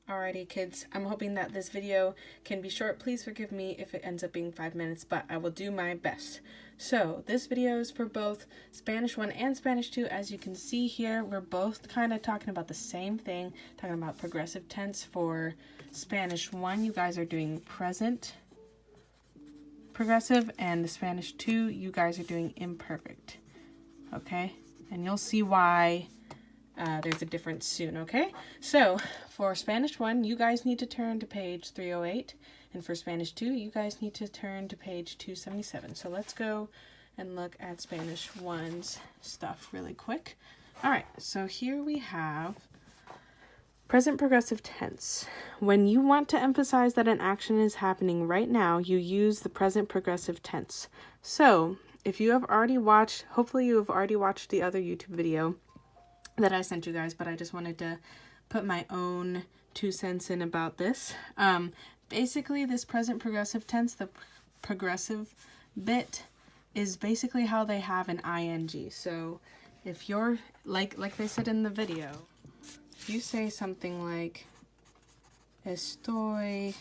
Alrighty kids, I'm hoping that this video can be short. Please forgive me if it ends up being 5 minutes, but I will do my best. So this video is for both Spanish 1 and Spanish 2. As you can see here, we're both kind of talking about the same thing, talking about progressive tense. For Spanish 1, you guys are doing present progressive, and the Spanish 2, you guys are doing imperfect. Okay, and you'll see why there's a difference soon. Okay, so for Spanish 1, you guys need to turn to page 308, and for Spanish 2, you guys need to turn to page 277. So let's go and look at Spanish 1's stuff really quick. All right, so here we have present progressive tense. When you want to emphasize that an action is happening right now, you use the present progressive tense. So if you have already watched, hopefully you have already watched the other YouTube video that I sent you guys, but I just wanted to put my own 2 cents in about this. Basically, this present progressive tense, the progressive bit, is basically how they have an ing. So if you're, like they said in the video, if you say something like, estoy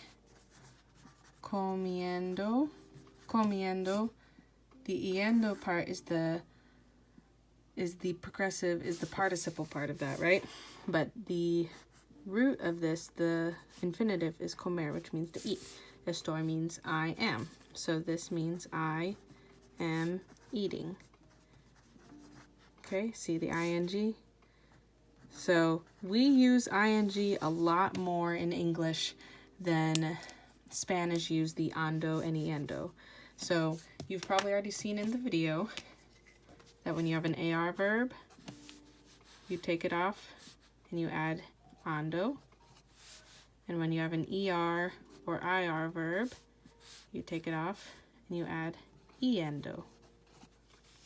comiendo, the yendo part is the progressive, is the participle part of that, right? But the root of this, the infinitive, is comer, which means to eat. Estoy means I am. So this means I am eating. Okay, see the ing? So we use ing a lot more in English than Spanish use the ando and yendo. So you've probably already seen in the video that when you have an AR verb, you take it off and you add ando. And when you have an ER or IR verb, you take it off and you add iendo.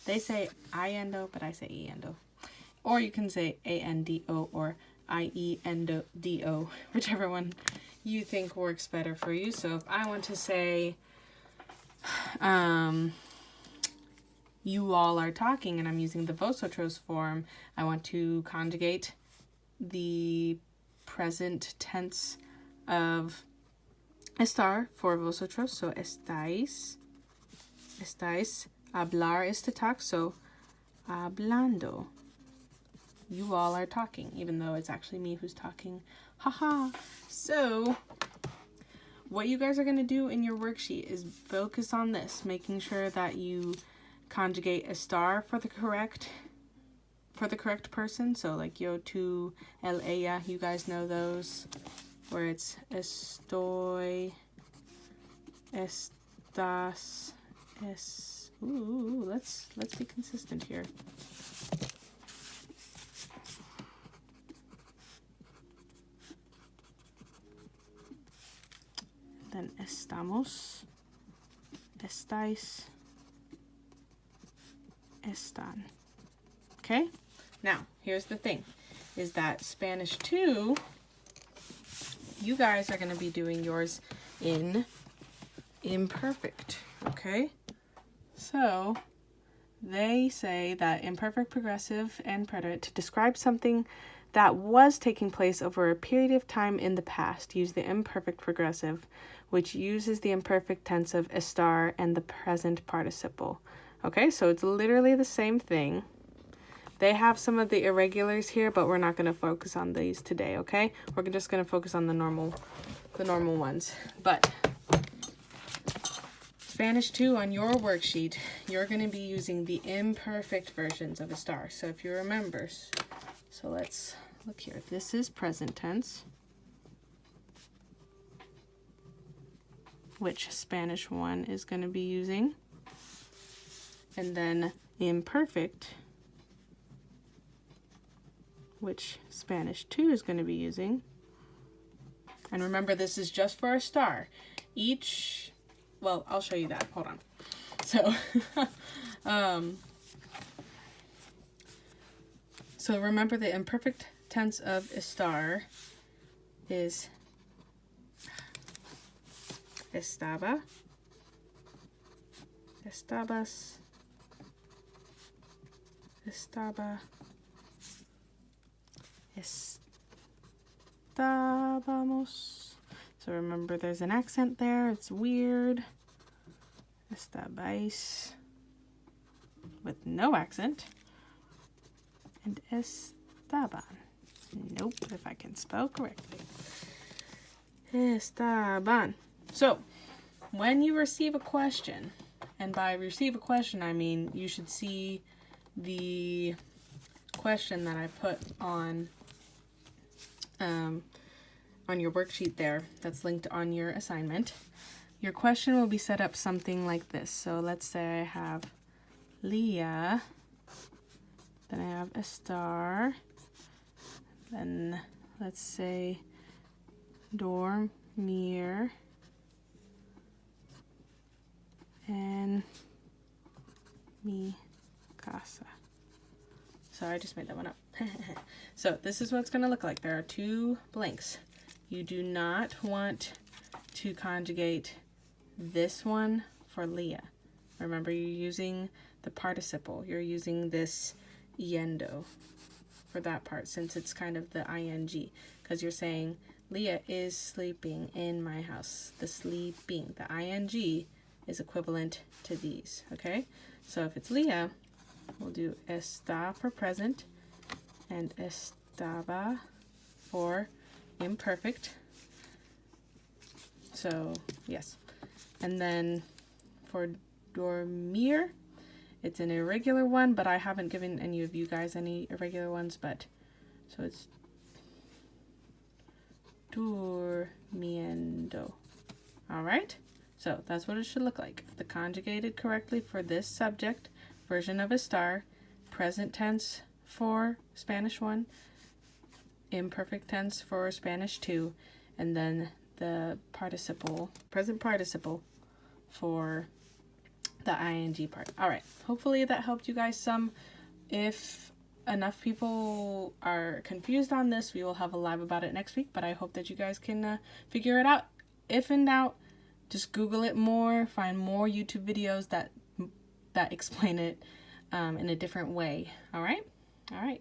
They say iendo, but I say iendo. Or you can say ANDO or IENDO, whichever one you think works better for you. So if I want to say, you all are talking, and I'm using the vosotros form, I want to conjugate the present tense of estar for vosotros. So estáis. Hablar is to talk, so hablando. You all are talking, even though it's actually me who's talking. Haha. So what you guys are going to do in your worksheet is focus on this, making sure that you conjugate estar for the correct person. So like yo, tú, él, ella, you guys know those, where it's estoy, estás, es. Ooh, let's be consistent here. Then estamos, estáis, están. Okay? Now, here's the thing, is that Spanish 2, you guys are going to be doing yours in imperfect, okay? So, they say that imperfect progressive and preterite to describe something that was taking place over a period of time in the past. Use the imperfect progressive, which uses the imperfect tense of estar and the present participle. Okay, so it's literally the same thing. They have some of the irregulars here, but we're not going to focus on these today, okay? We're just going to focus on the normal ones. But Spanish 2, on your worksheet, you're going to be using the imperfect versions of estar. So if you remember, so let's look here. This is present tense, which Spanish 1 is going to be using. And then imperfect, which Spanish 2 is going to be using. And remember, this is just for a star. Well, I'll show you that. Hold on. So, so remember the imperfect tense of estar is estaba, estabas, estaba, estábamos. So remember, there's an accent there. It's weird. Estabais with no accent. And estaban. Nope, if I can spell correctly. Estaban. So, when you receive a question, and by receive a question, I mean you should see the question that I put on your worksheet there that's linked on your assignment. Your question will be set up something like this. So let's say I have Leah, then I have a star, then let's say dormir, and mi casa. So I just made that one up. So this is what it's going to look like. There are two blanks. You do not want to conjugate this one for Leah. Remember, you're using the participle. You're using this yendo for that part, since it's kind of the ing, because you're saying Leah is sleeping in my house. The sleeping, the ing is equivalent to these, okay? So if it's Leah, we'll do está for present and estaba for imperfect. So yes. And then for dormir, it's an irregular one, but I haven't given any of you guys any irregular ones, but so it's durmiendo. All right, so that's what it should look like. The conjugated correctly for this subject version of estar, present tense for Spanish 1, imperfect tense for Spanish 2, and then the participle, present participle for the ing part. All right, hopefully that helped you guys some. If enough people are confused on this, we will have a live about it next week, but I hope that you guys can figure it out. If in doubt, just Google it more, find more YouTube videos that explain it in a different way. All right,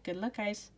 good luck, guys.